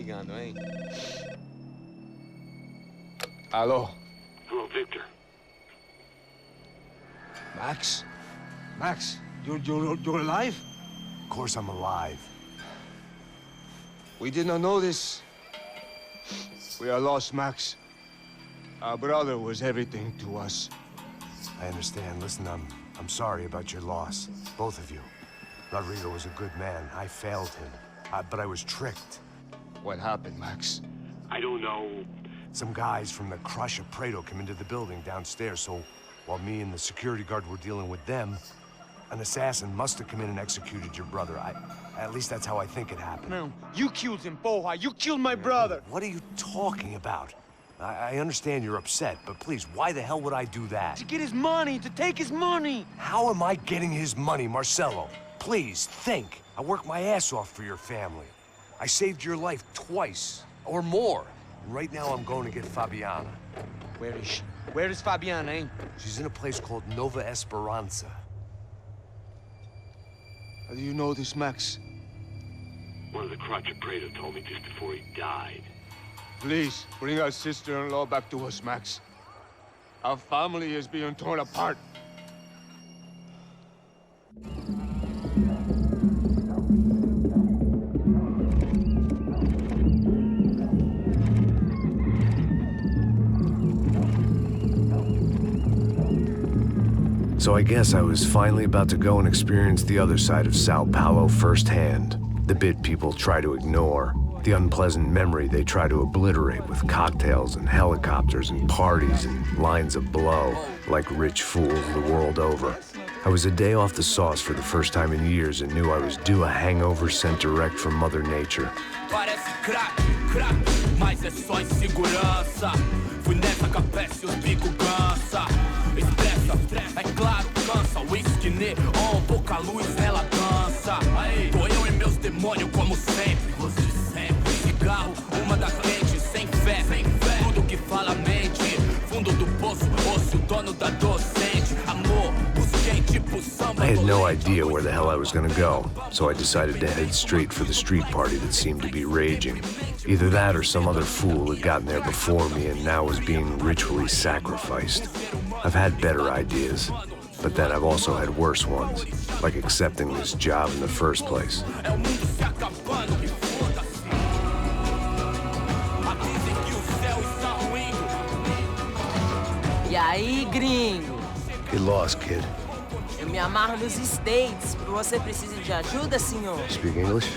ligando, hein? Alô? Hello, Victor. Max? Max, you're alive? Of course I'm alive. We did not know this. We are lost, Max. Our brother was everything to us. I understand. Listen, I'm sorry about your loss. Both of you. Rodrigo was a good man. I failed him. But I was tricked. What happened, Max? I don't know. Some guys from the Crush of Prado came into the building downstairs, so while me and the security guard were dealing with them, an assassin must have come in and executed your brother. At least that's how I think it happened. No, you killed him, porra. You killed my brother. What are you talking about? I understand you're upset, but please, why the hell would I do that? To get his money, to take his money. How am I getting his money, Marcelo? Please, think. I worked my ass off for your family. I saved your life twice, or more. And right now I'm going to get Fabiana. Where is she? Where is Fabiana, eh? She's in a place called Nova Esperanza. How do you know this, Max? One of the Crotch of Prado told me just before he died. Please, bring our sister-in-law back to us, Max. Our family is being torn apart. So I guess I was finally about to go and experience the other side of Sao Paulo firsthand. The bit people try to ignore. The unpleasant memory they try to obliterate with cocktails and helicopters and parties and lines of blow, like rich fools the world over. I was a day off the sauce for the first time in years and knew I was due a hangover sent direct from Mother Nature. Parece crack, crack, mas é só insegurança. Fui nessa capeste os bico cansa. Estressa, é claro, cansa. Whisky neon, pouca luz, ela dança. Tô eu e meus demônios como sempre. Você sempre. Cigarro, uma da frente, sem fé. Tudo que fala mente. Fundo do poço, osso, dono da docente. Amor, busquei tipo samba. I had no idea where the hell I was gonna go, so I decided to head straight for the street party that seemed to be raging. Either that or some other fool had gotten there before me and now was being ritually sacrificed. I've had better ideas, but then I've also had worse ones, like accepting this job in the first place. E aí, gringo? Get lost, kid. Eu me amarro nos States. Você precisa de ajuda, senhor? Speak English?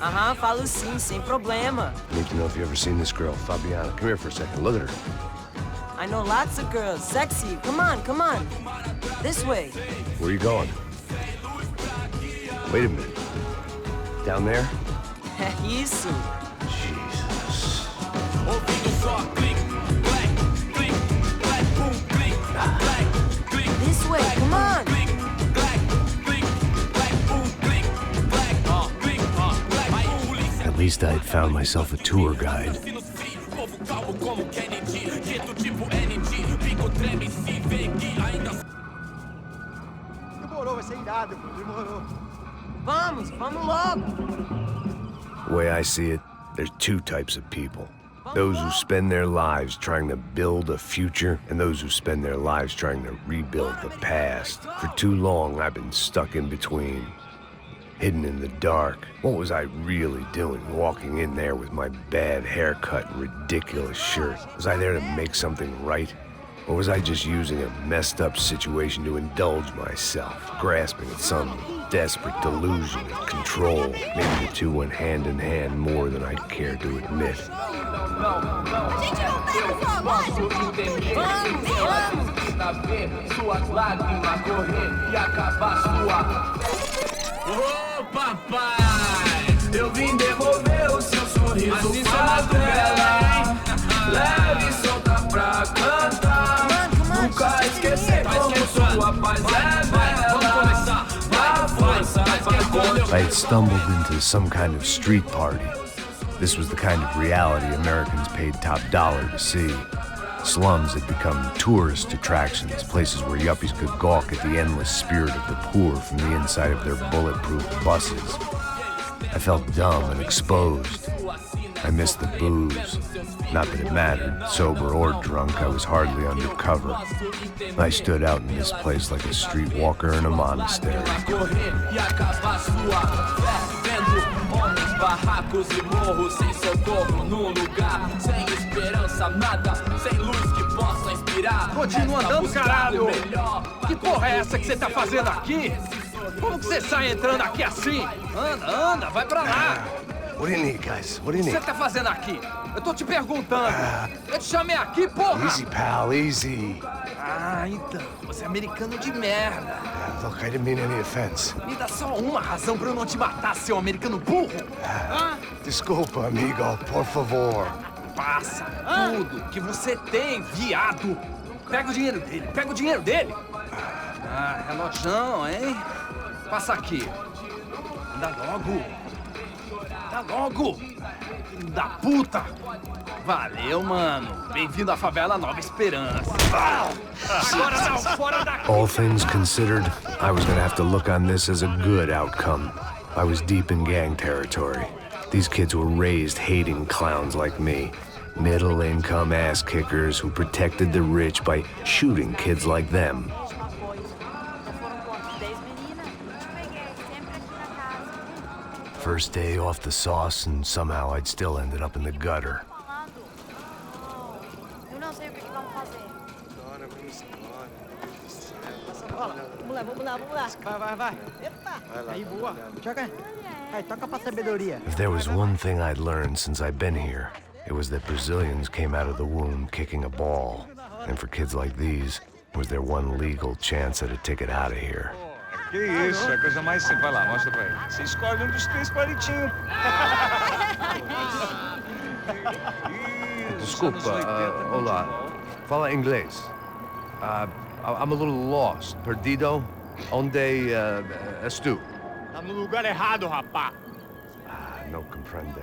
Aham, falo sim, sem problema. I need to know if you've ever seen this girl, Fabiana. Come here for a second. Look at her. I know lots of girls. Sexy. Come on, come on. This way. Where are you going? Wait a minute. Down there? Isso. Jesus. This way, come on. At least I had found myself a tour guide. Demorou, vai ser irado, pô. Demorou. Vamos logo. The way I see it, there's two types of people. Those who spend their lives trying to build a future, and those who spend their lives trying to rebuild the past. For too long, I've been stuck in between. Hidden in the dark. What was I really doing, walking in there with my bad haircut and ridiculous shirt? Was I there to make something right? Or was I just using a messed up situation to indulge myself, grasping at some desperate delusion of control? Maybe the two went hand in hand more than I'd care to admit. Ô papai, eu vim devolver o seu sorriso pra tela. Leve e solta pra cantar. Nunca esquecer como sua paz é bela. Dá força pra continuar. I had stumbled into some kind of street party. This was the kind of reality Americans paid top dollar to see. Slums had become tourist attractions, places where yuppies could gawk at the endless spirit of the poor from the inside of their bulletproof buses. I felt dumb and exposed. I missed the booze. Not that it mattered. Sober or drunk, I was hardly undercover. I stood out in this place like a streetwalker in a monastery. Barracos e morros sem socorro num lugar sem esperança, nada, sem luz que possa inspirar. Continua andando, caralho! Que porra é essa que você tá fazendo aqui? Como que você sai entrando aqui assim? Anda, vai pra lá! What do you need, guys? What do you O que need? você tá fazendo aqui? Eu tô te perguntando. Eu te chamei aqui, porra! Easy, pal, easy. Ah, então. Você é americano de merda. Look, I didn't mean any offense. Me dá só uma razão pra eu não te matar, seu americano burro. Desculpa, amigo, por favor. Passa tudo que você tem, viado. Pega o dinheiro dele, Ah, relojão, hein? Passa aqui. Dá logo. Filho da puta. Valeu, mano. Bem-vindo à favela Nova Esperança. Agora não, fora daqui. All things considered, I was gonna have to look on this as a good outcome. I was deep in gang territory. These kids were raised hating clowns like me. Middle-income ass-kickers who protected the rich by shooting kids like them. First day off the sauce, and somehow I'd still ended up in the gutter. Eu não sei o que vamos fazer. Vamos lá. Vai. Epa. Aí, boa. Joga. Aí, toca pra sabedoria. If there was one thing I'd learned since I've been here, it was that Brazilians came out of the womb kicking a ball. And for kids like these, was their one legal chance at a ticket out of here. Que isso, é a coisa mais simples. Vai lá, mostra pra ele. Você escolhe um dos 3 palitinhos. Desculpa, olá. Fala inglês. I'm a little lost. Perdido? Onde és tu? Tá no lugar errado, rapá. No comprende.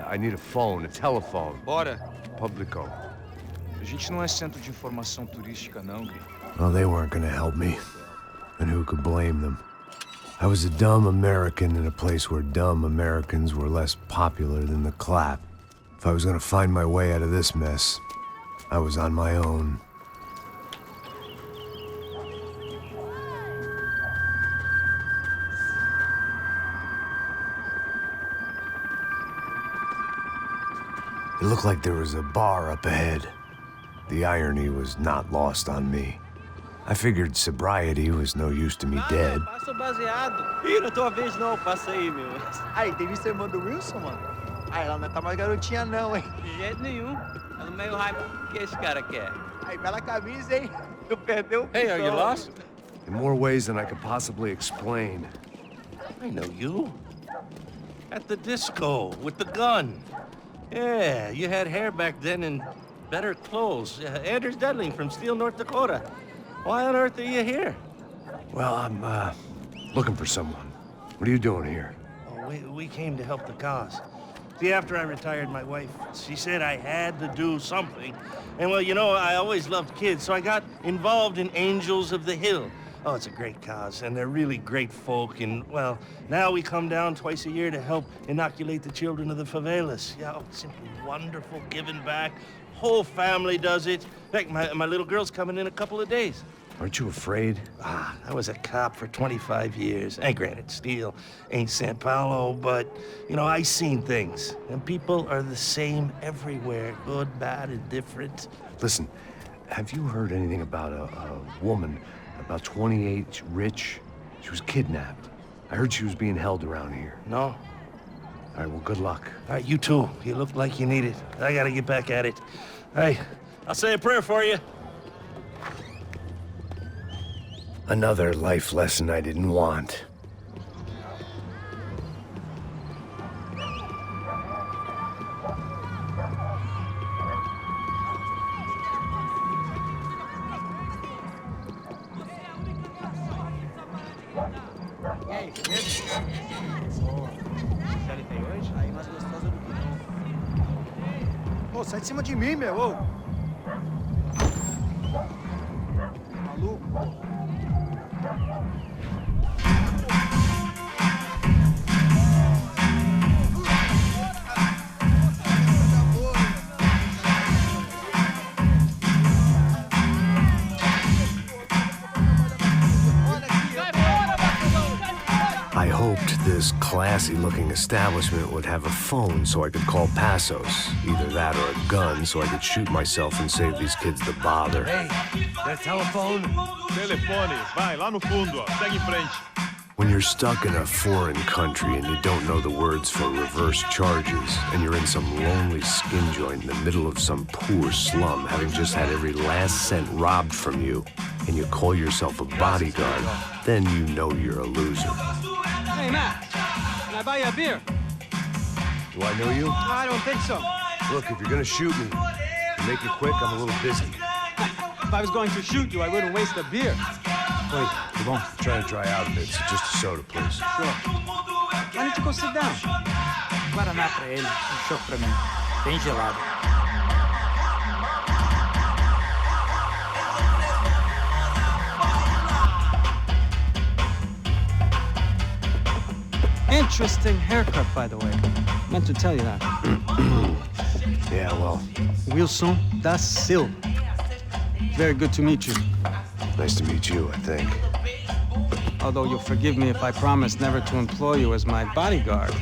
I need a phone, a telephone. Bora. Publico. A gente não é centro de informação turística, não, Gui. Well, they weren't gonna help me. And who could blame them? I was a dumb American in a place where dumb Americans were less popular than the clap. If I was gonna find my way out of this mess, I was on my own. It looked like there was a bar up ahead. The irony was not lost on me. I figured sobriety was no use to me dead. Passa o baseado. Ih, não é tua vez não, passa aí, meu. Aí, tem visto a irmã do Wilson, mano? Aí, ela não tá mais garotinha não, hein? De jeito nenhum. Tá no meio hype. O que esse cara quer? Aí, bela camisa, hein? Não perdeu o Hey, are you lost? In more ways than I could possibly explain. I know you. At the disco, with the gun. Yeah, you had hair back then and better clothes. Anders Dudling from Steele, North Dakota. Why on earth are you here? Well, I'm, looking for someone. What are you doing here? Oh, we came to help the cause. See, after I retired, my wife, she said I had to do something. And, well, you know, I always loved kids, so I got involved in Angels of the Hill. Oh, it's a great cause, and they're really great folk. And, well, now we come down twice a year to help inoculate the children of the favelas. Yeah, oh, simply wonderful, giving back. Whole family does it. In fact, my little girl's coming in a couple of days. Aren't you afraid? I was a cop for 25 years. And granted, Steele ain't São Paulo, but, you know, I seen things. And people are the same everywhere, good, bad, indifferent. Listen, have you heard anything about a woman, about 28, rich? She was kidnapped. I heard she was being held around here. No? All right, well, good luck. All right, you too. You look like you need it. I gotta get back at it. Hey, I'll say a prayer for you. Another life lesson I didn't want. E aí, beleza? Série tem hoje? Aí, mais gostosa do que não. Ô, sai de cima de mim, meu, ô! Maluco. hoped this classy-looking establishment would have a phone so I could call Passos. Either that or a gun so I could shoot myself and save these kids the bother. Hey, that telephone? Telefone, vai, lá no fundo, ó. Segue em frente. When you're stuck in a foreign country and you don't know the words for reverse charges, and you're in some lonely skin joint in the middle of some poor slum, having just had every last cent robbed from you, and you call yourself a bodyguard, then you know you're a loser. Hey, Matt, can I buy you a beer? Do I know you? I don't think so. Look, if you're gonna shoot me, make it quick, I'm a little busy. If I was going to shoot you, I wouldn't waste a beer. Wait, come on. Trying to dry out a bit, so just a soda, please. Sure. Why don't you go sit down? Guaraná pra ele, chopp pra mim. Bem gelado. Interesting haircut, by the way. Meant to tell you that. Yeah, well, Wilson da Silva. Very good to meet you. nice to meet you, I think. Although you'll forgive me if I promise never to employ you as my bodyguard.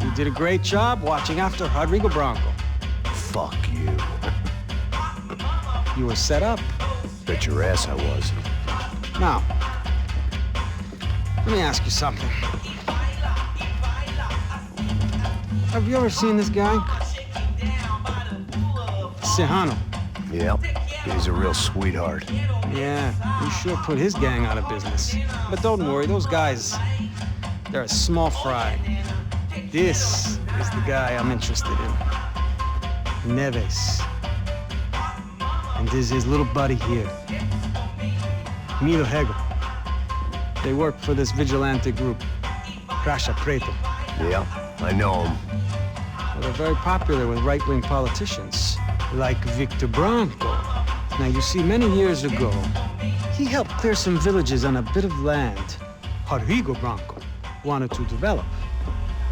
You did a great job watching after Rodrigo Branco. Fuck you. You were set up. Bet your ass I was. Now, let me ask you something. Have you ever seen this guy? Serrano. Yep, he's a real sweetheart. Yeah, he sure put his gang out of business. But don't worry, those guys, they're a small fry. This is the guy I'm interested in. Neves. And this is his little buddy here. Milo Hegel. They work for this vigilante group, Caixa Preta. Yep, I know him. Well, they're very popular with right-wing politicians, like Victor Branco. Now, you see, many years ago, he helped clear some villages on a bit of land Rodrigo Branco wanted to develop.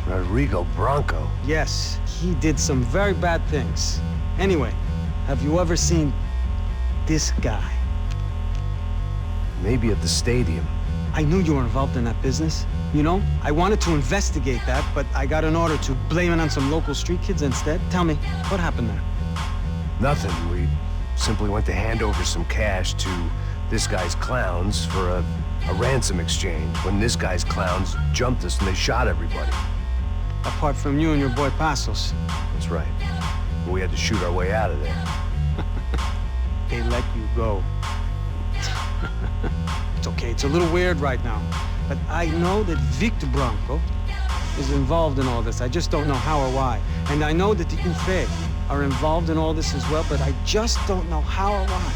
Rodrigo Branco? Yes, he did some very bad things. Anyway, have you ever seen this guy? Maybe at the stadium. I knew you were involved in that business. You know, I wanted to investigate that, but I got an order to blame it on some local street kids instead. Tell me, what happened there? Nothing. We simply went to hand over some cash to this guy's clowns for a ransom exchange when this guy's clowns jumped us and they shot everybody. Apart from you and your boy Passos. That's right. But we had to shoot our way out of there. They let you go. It's okay, it's a little weird right now. But I know that Victor Branco is involved in all this. I just don't know how or why. And I know that the UFE are involved in all this as well, but I just don't know how or why.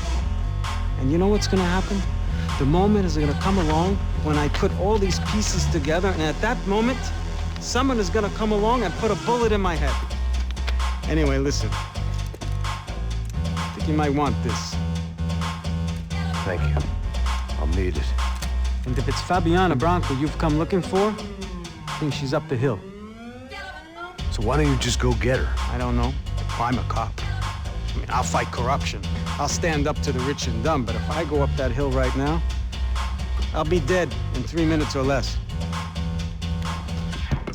And you know what's gonna happen? The moment is gonna come along when I put all these pieces together, and at that moment, someone is gonna come along and put a bullet in my head. Anyway, listen. I think you might want this. Thank you. I'll need it. And if it's Fabiana Branco you've come looking for, I think she's up the hill. So why don't you just go get her? I don't know. I'm a cop. I mean, I'll fight corruption. I'll stand up to the rich and dumb, but if I go up that hill right now, I'll be dead in 3 minutes or less.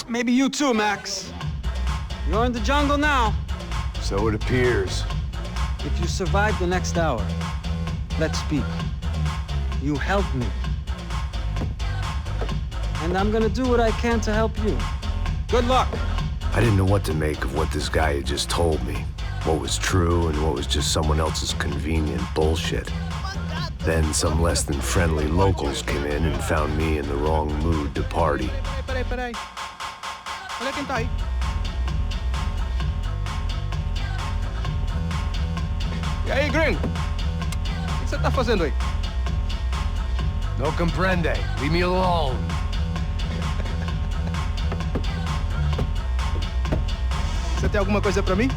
Maybe you too, Max. You're in the jungle now. So it appears. If you survive the next hour, let's speak. You help me. And I'm gonna do what I can to help you. Good luck. I didn't know what to make of what this guy had just told me. What was true and what was just someone else's convenient bullshit. Then some less than friendly locals came in and found me in the wrong mood to party. Peraí. Olha quem tá aí. E aí, gringo? O que você tá fazendo aí? No comprende. Leave me alone. Você tem alguma coisa pra mim?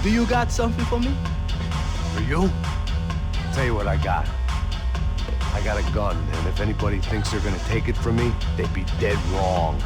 Do you got something for me? For you? Tell you what I got. I got a gun, and if anybody thinks they're gonna take it from me, they'd be dead wrong.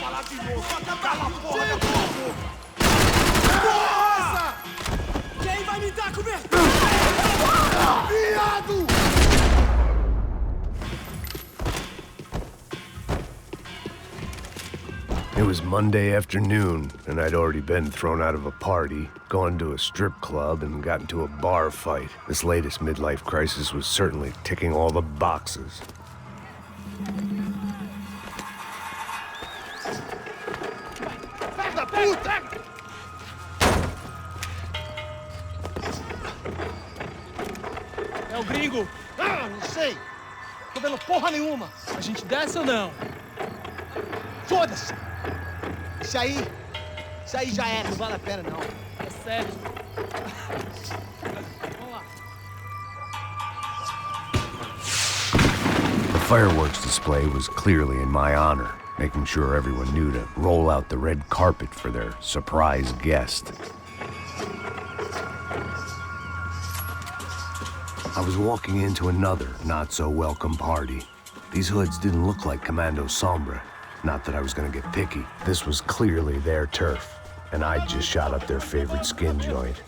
falar de novo. Cala a porra da tua boca. Porra! Quem vai me dar cobertura? Viado! It was Monday afternoon, and I'd already been thrown out of a party, gone to a strip club, and got into a bar fight. This latest midlife crisis was certainly ticking all the boxes. Filho da puta! É o gringo. Ah, não sei. Tô vendo porra nenhuma. A gente desce ou não? Foda-se! Isso aí já era, não vale a pena não. É sério. Vamos lá. The fireworks display was clearly in my honor, making sure everyone knew to roll out the red carpet for their surprise guest. I was walking into another not-so-welcome party. These hoods didn't look like Commando Sombra. Not that I was gonna get picky. This was clearly their turf, and I'd just shot up their favorite skin joint.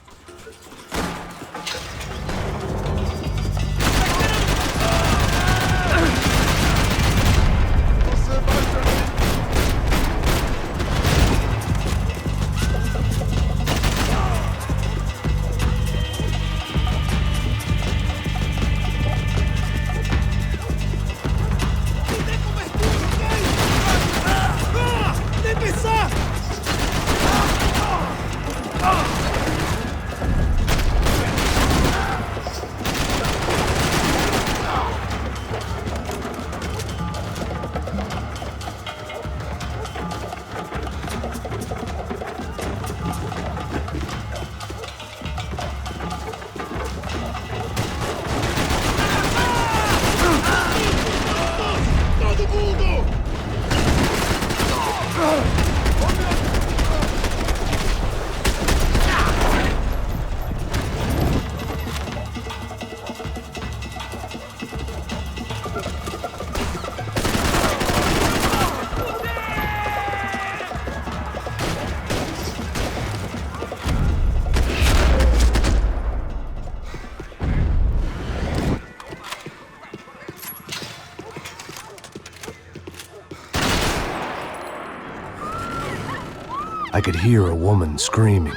I could hear a woman screaming.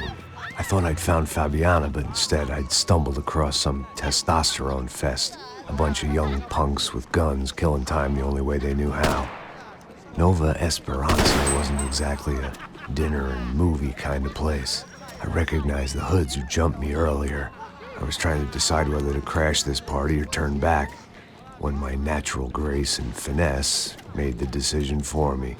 I thought I'd found Fabiana, but instead I'd stumbled across some testosterone fest. A bunch of young punks with guns killing time the only way they knew how. Nova Esperanza wasn't exactly a dinner and movie kind of place. I recognized the hoods who jumped me earlier. I was trying to decide whether to crash this party or turn back, when my natural grace and finesse made the decision for me.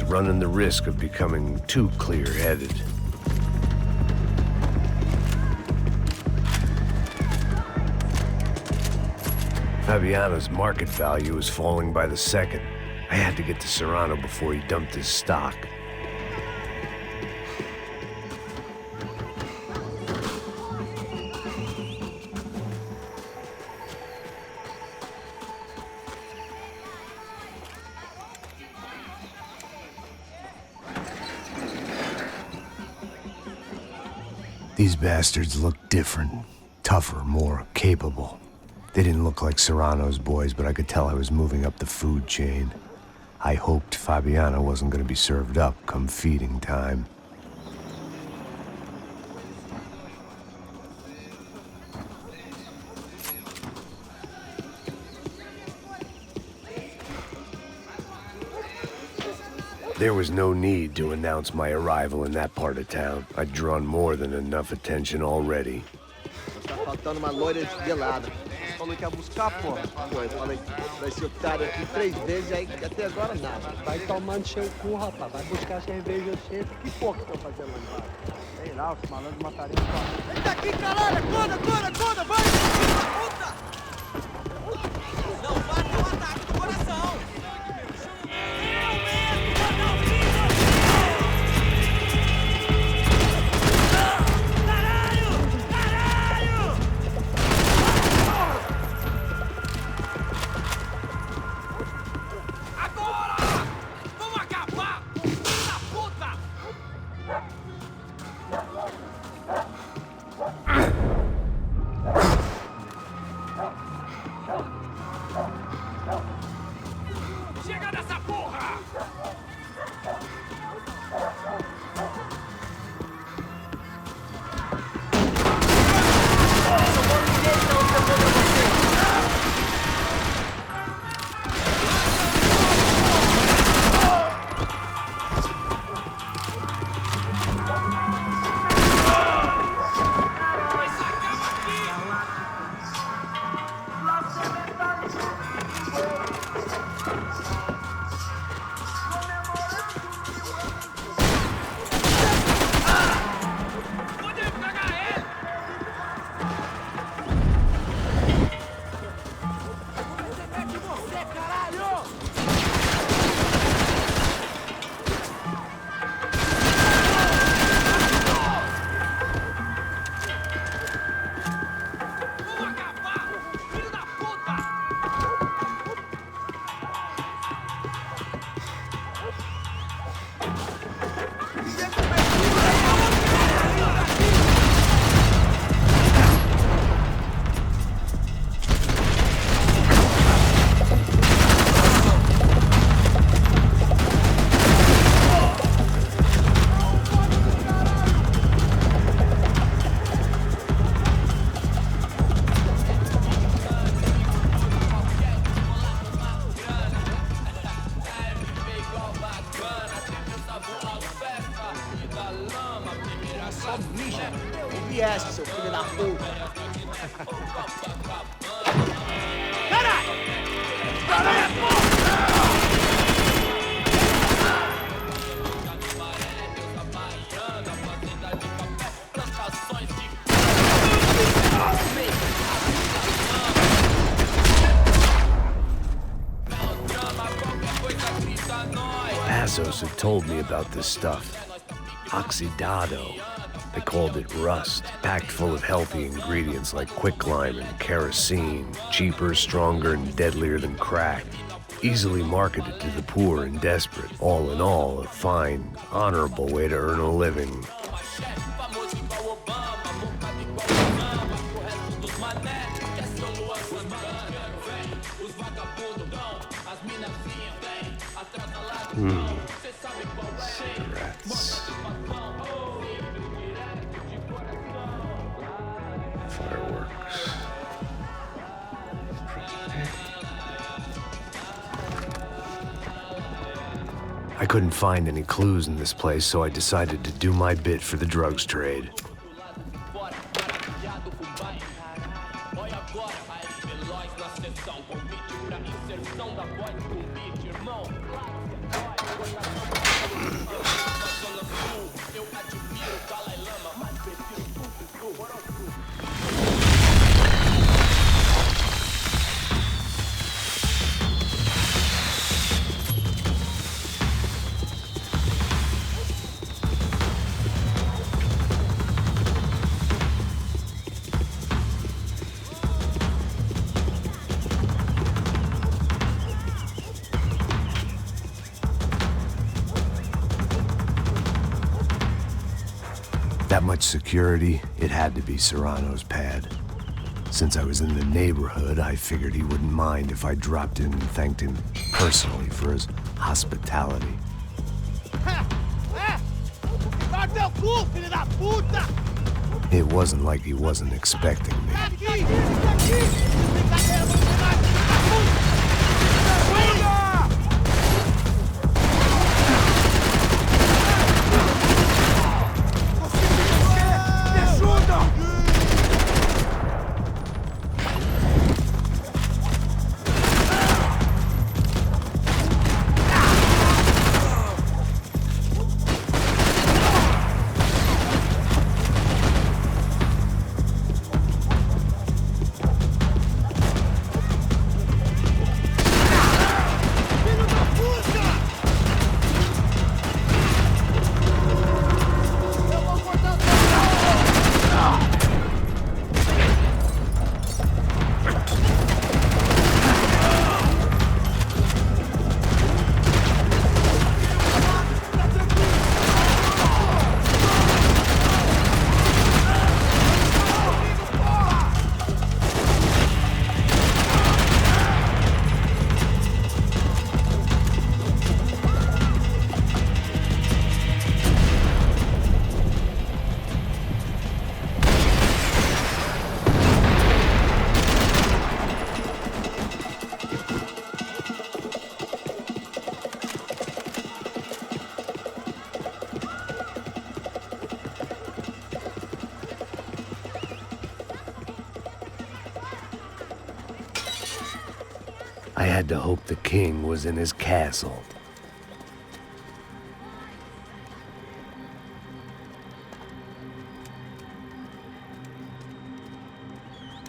was running the risk of becoming too clear-headed. Fabiano's market value was falling by the second. I had to get to Serrano before he dumped his stock. These bastards looked different, tougher, more capable. They didn't look like Serrano's boys, but I could tell I was moving up the food chain. I hoped Fabiano wasn't going to be served up come feeding time. There was no need to announce my arrival in that part of town. I'd drawn more than enough attention already. Tá faltando uma loira gelada. Você falou que ia buscar, porra? Pô, eu falei pra esse otário aqui 3 vezes, aí até agora nada. Vai tomando seu cu, rapaz. Vai buscar cerveja cedo. Que porra que eu tô fazendo lá embaixo? Sei lá, os malandros matariam o cara. Vem daqui, caralho! Acorda! Vai! Puta! Não vai ter um ataque do coração! Vieste, seu filho da puta. Caralho, porra! ASUS had told me about this stuff. Oxidado. They called it rust, packed full of healthy ingredients like quicklime and kerosene, cheaper, stronger, and deadlier than crack. Easily marketed to the poor and desperate. All in all, a fine, honorable way to earn a living. Cigarettes. Fireworks. I couldn't find any clues in this place, so I decided to do my bit for the drugs trade. That much security, it had to be Serrano's pad. Since I was in the neighborhood, I figured he wouldn't mind if I dropped in and thanked him personally for his hospitality. It wasn't like he wasn't expecting me. I had to hope the king was in his castle.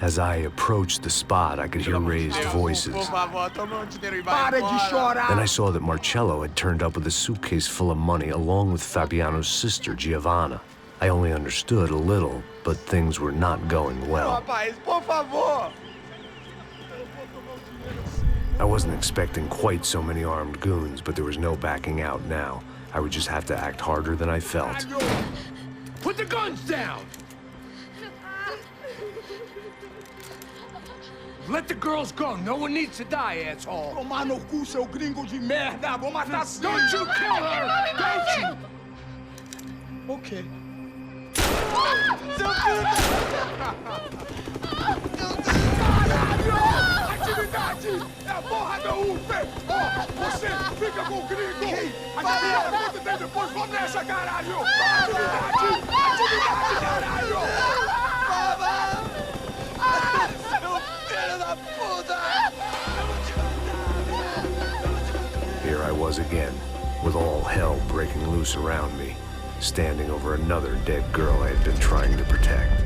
As I approached the spot, I could hear raised voices. Then I saw that Marcello had turned up with a suitcase full of money along with Fabiano's sister, Giovanna. I only understood a little, but things were not going well. I wasn't expecting quite so many armed goons, but there was no backing out now. I would just have to act harder than I felt. Put the guns down! Let the girls go. No one needs to die, asshole. Tomar no cu, seu gringo de merda. Vou matar sim. Don't you kill her! Don't you! Ok. Seu filho! Caralho! Atividade! É a porra da UFE! Ó, você fica com o gringo! Adivinha quanto tempo depois vou nessa, caralho! Atividade! Atividade, caralho! Here I was again, with all hell breaking loose around me, standing over another dead girl I had been trying to protect.